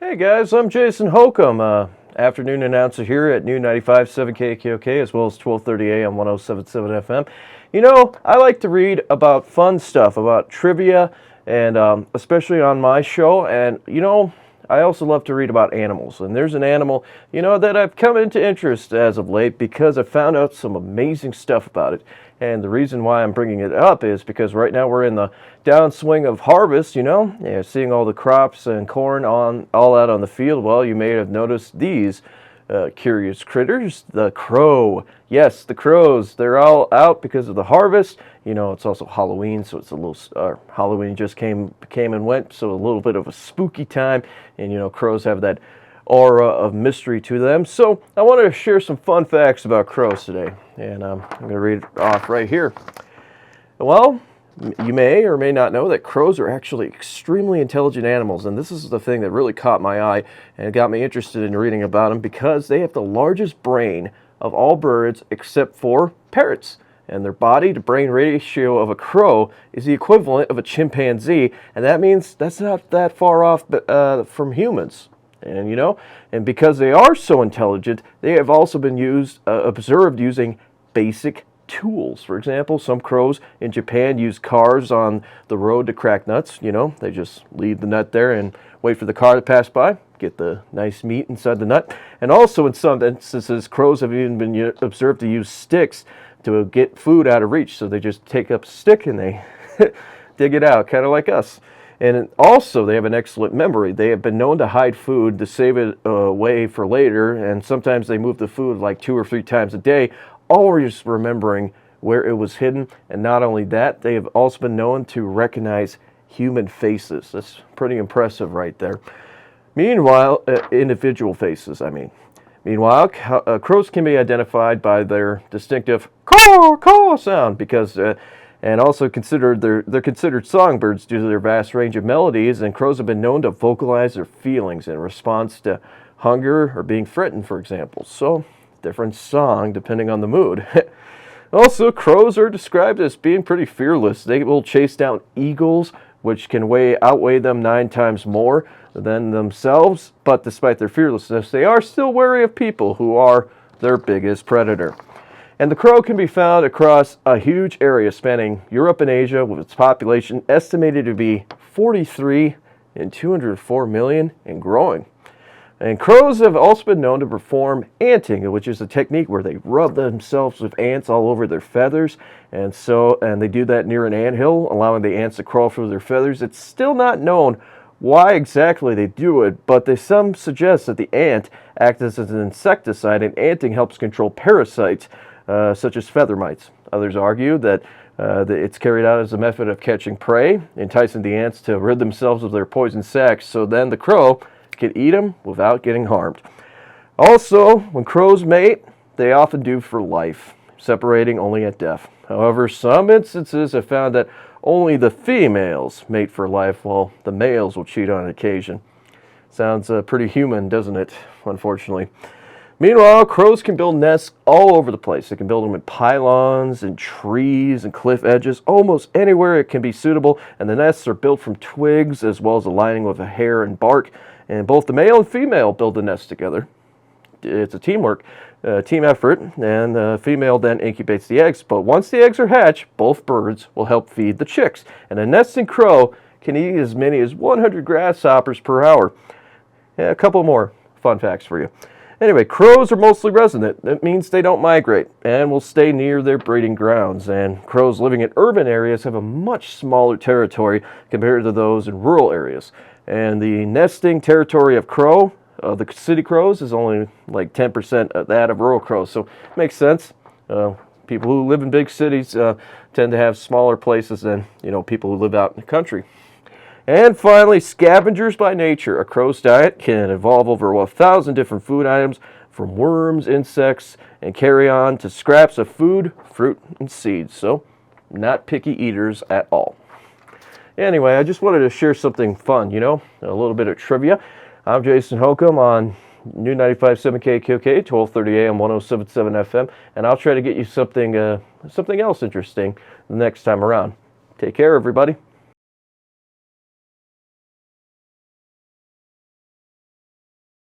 Hey guys, I'm Jason Hocum, afternoon announcer here at New 95.7 KKOK as well as 12:30 AM 107.7 FM. You know, I like to read about fun stuff, about trivia, and especially on my show. And you know, I also love to read about animals. And there's an animal, that I've come into interest as of late because I found out some amazing stuff about it. And the reason why I'm bringing it up is because right now we're in the downswing of harvest, seeing all the crops and corn all out on the field. Well, you may have noticed these curious critters, the crow. Yes, the crows, they're all out because of the harvest. It's also Halloween, so it's a little, Halloween just came and went, so a little bit of a spooky time. And, crows have that aura of mystery to them. So I wanted to share some fun facts about crows today, and I'm going to read it off right here. Well, you may or may not know that crows are actually extremely intelligent animals, and this is the thing that really caught my eye and got me interested in reading about them because they have the largest brain of all birds except for parrots. And their body-to-brain ratio of a crow is the equivalent of a chimpanzee, and that means that's not that far off from humans. And because they are so intelligent, they have also been observed using basic tools. For example, some crows in Japan use cars on the road to crack nuts. They just leave the nut there and wait for the car to pass by, get the nice meat inside the nut. And also in some instances, crows have even been observed to use sticks to get food out of reach. So they just take up a stick and they dig it out, kind of like us. And also, they have an excellent memory. They have been known to hide food to save it away for later, and sometimes they move the food like 2 or 3 times a day, always remembering where it was hidden. And not only that, they have also been known to recognize human faces. That's pretty impressive right there. Meanwhile, individual faces, Meanwhile, crows can be identified by their distinctive caw, caw sound because and also they're considered songbirds due to their vast range of melodies, and crows have been known to vocalize their feelings in response to hunger or being threatened, for example. So, different song depending on the mood. Also, crows are described as being pretty fearless. They will chase down eagles, which can outweigh them 9 times more than themselves, but despite their fearlessness, they are still wary of people who are their biggest predator. And the crow can be found across a huge area spanning Europe and Asia, with its population estimated to be 43 and 204 million and growing. And crows have also been known to perform anting, which is a technique where they rub themselves with ants all over their feathers. And they do that near an anthill, allowing the ants to crawl through their feathers. It's still not known why exactly they do it, but some suggest that the ant acts as an insecticide, and anting helps control parasites such as feather mites. Others argue that it's carried out as a method of catching prey, enticing the ants to rid themselves of their poison sacs, so then the crow can eat them without getting harmed. Also, when crows mate, they often do for life, separating only at death. However, some instances have found that only the females mate for life, while the males will cheat on occasion. Sounds pretty human, doesn't it? Unfortunately. Meanwhile, crows can build nests all over the place. They can build them in pylons and trees and cliff edges, almost anywhere it can be suitable. And the nests are built from twigs as well as a lining with hair and bark. And both the male and female build the nest together. It's a team effort, and the female then incubates the eggs. But once the eggs are hatched, both birds will help feed the chicks. And a nesting crow can eat as many as 100 grasshoppers per hour. Yeah, a couple more fun facts for you. Anyway, crows are mostly resident. That means they don't migrate and will stay near their breeding grounds. And crows living in urban areas have a much smaller territory compared to those in rural areas. And the nesting territory of the city crows, is only like 10% of that of rural crows. So it makes sense. People who live in big cities tend to have smaller places than people who live out in the country. And finally, scavengers by nature. A crow's diet can evolve over 1,000 different food items, from worms, insects, and carrion to scraps of food, fruit, and seeds. So, not picky eaters at all. Anyway, I just wanted to share something fun, a little bit of trivia. I'm Jason Hocum on New 95.7 KKOK, 12:30 AM, 107.7 FM, and I'll try to get you something else interesting the next time around. Take care, everybody.